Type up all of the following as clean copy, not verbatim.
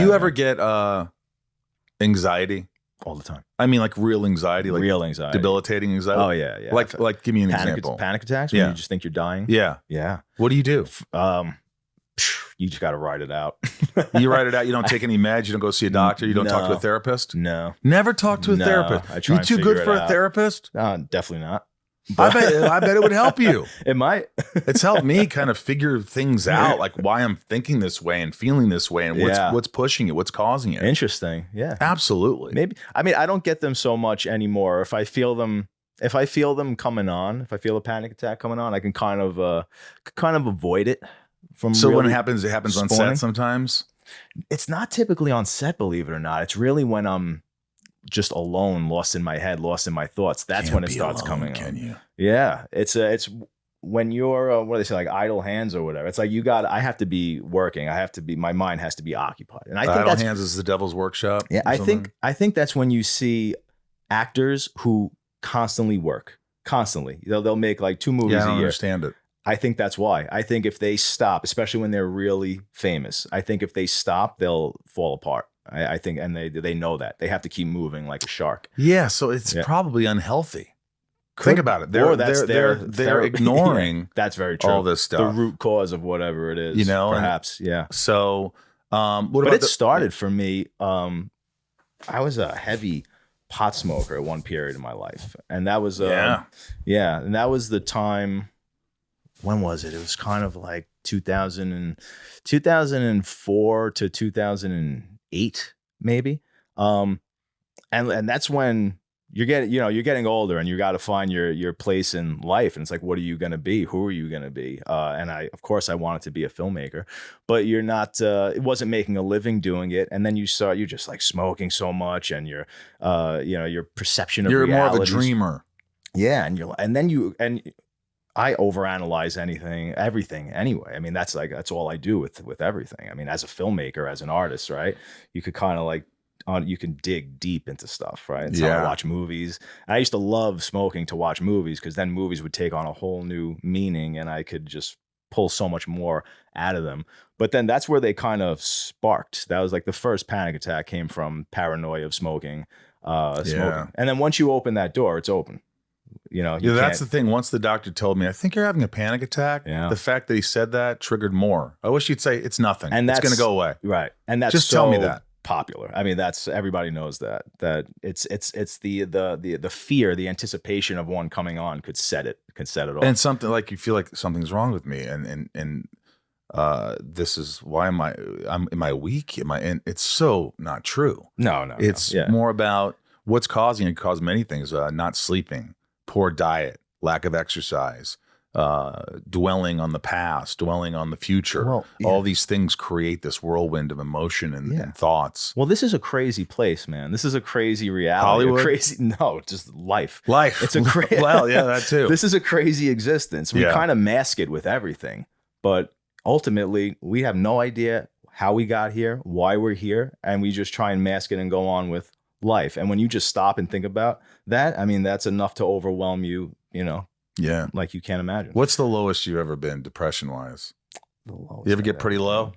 you ever get anxiety? All the time. I mean, like real anxiety, like real anxiety, debilitating anxiety. Oh yeah. Like, give me an example. Panic attacks when you just think you're dying. Yeah. Yeah. What do you do? You just got to ride it out. You write it out. You don't take any meds. You don't go see a doctor. You don't talk to a therapist. No. Never talk to a therapist. I try you too good for a therapist? Definitely not. I bet it would help you. It might. It's helped me kind of figure things out, like why I'm thinking this way and feeling this way, and what's pushing it, what's causing it. Interesting. Yeah, absolutely. Maybe. I mean, I don't get them so much anymore. If I feel them coming on, if I feel a panic attack coming on, I can kind of avoid it. So when it happens on set sometimes. It's not typically on set, believe it or not. It's really when I'm just alone, lost in my head, lost in my thoughts. That's when it starts coming on. Can you? Yeah, it's when you're what do they say, like idle hands or whatever. It's like I have to be working. My mind has to be occupied. And I think idle hands is the devil's workshop. Yeah, I think that's when you see actors who constantly work. Constantly, they'll make like 2 movies a year. I don't understand it. I think that's why. I think if they stop, especially when they're really famous, I think if they stop, they'll fall apart. I think, and they know that. They have to keep moving like a shark. Yeah, so it's probably unhealthy. Think about it. They're ignoring that's very true. All this stuff. The root cause of whatever it is, perhaps. Yeah. So, it started for me. I was a heavy pot smoker at one period in my life, and that was and that was the time. When was it? It was kind of like 2004 to 2008, maybe. And that's when you're getting older, and you got to find your place in life. And it's like, what are you going to be? Who are you going to be? And of course I wanted to be a filmmaker, but you're not, it wasn't making a living doing it. And then you're just like smoking so much, and your perception of reality. You're more of a dreamer. Yeah. And I overanalyze everything anyway. I mean, that's all I do with everything. I mean, as a filmmaker, as an artist, right? You could kind of like, you can dig deep into stuff, right? It's how I watch movies. And I used to love smoking to watch movies, because then movies would take on a whole new meaning, and I could just pull so much more out of them. But then that's where they kind of sparked. That was like the first panic attack came from paranoia of smoking. And then once you open that door, it's open. That's the thing. Once the doctor told me, I think you're having a panic attack. Yeah. The fact that he said that triggered more. I wish he'd say it's nothing. And it's going to go away. Right. And that's just tell me that. Popular. I mean, everybody knows that it's the fear, the anticipation of one coming on could set it off. And something like you feel like something's wrong with me, and this is why am I weak? And it's so not true. No. It's more about what's causing it. Cause many things. Not sleeping. Poor diet, lack of exercise, dwelling on the past, dwelling on the future. Well, all these things create this whirlwind of emotion and thoughts. Well, this is a crazy place, man. This is a crazy reality. Hollywood? No, just life. Life. It's a crazy. Well, yeah, that too. This is a crazy existence. We kind of mask it with everything, but ultimately, we have no idea how we got here, why we're here, and we just try and mask it and go on with life. And when you just stop and think about that, I mean, that's enough to overwhelm you, like you can't imagine. What's the lowest you've ever been depression wise? You ever get pretty low?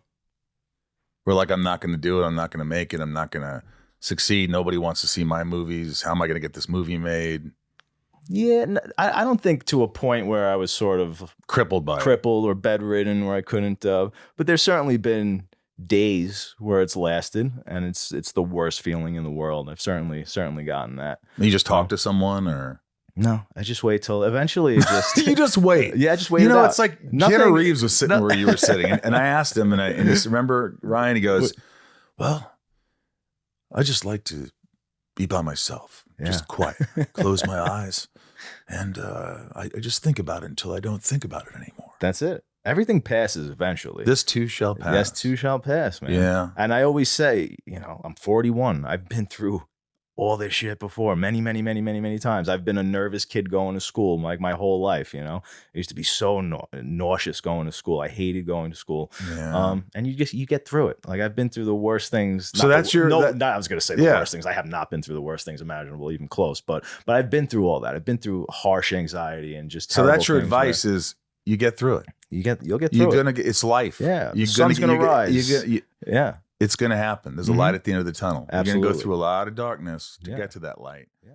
Where like, I'm not going to do it. I'm not going to make it. I'm not going to succeed. Nobody wants to see my movies. How am I going to get this movie made? Yeah, I don't think to a point where I was sort of crippled or bedridden where I couldn't, but there's certainly been days where it's lasted, and it's the worst feeling in the world. I've certainly gotten that. You just talk to someone, or no? I just wait till eventually. It just you just wait. Yeah, I just wait. It's like Keanu Reeves was sitting where you were sitting, and I asked him, and I just remember Ryan. He goes, "Well, I just like to be by myself, just quiet, close my eyes, and I just think about it until I don't think about it anymore. That's it. Everything passes eventually. This too shall pass. Yes, too shall pass, man. Yeah. And I always say, I'm 41. I've been through all this shit before many, many, many, many, many times. I've been a nervous kid going to school like my whole life, I used to be so nauseous going to school. I hated going to school. Yeah. And you get through it. Like, I've been through the worst things. So that's I was going to say the worst things. I have not been through the worst things imaginable, even close. But I've been through all that. I've been through harsh anxiety and just terrible things. So that's your advice is you get through it. You'll get through it. It's life. Yeah. The sun's going to rise. Yeah. it's going to happen. There's a light at the end of the tunnel. You're going to go Absolutely. through a lot of darkness to Yeah. get to that light. Yeah.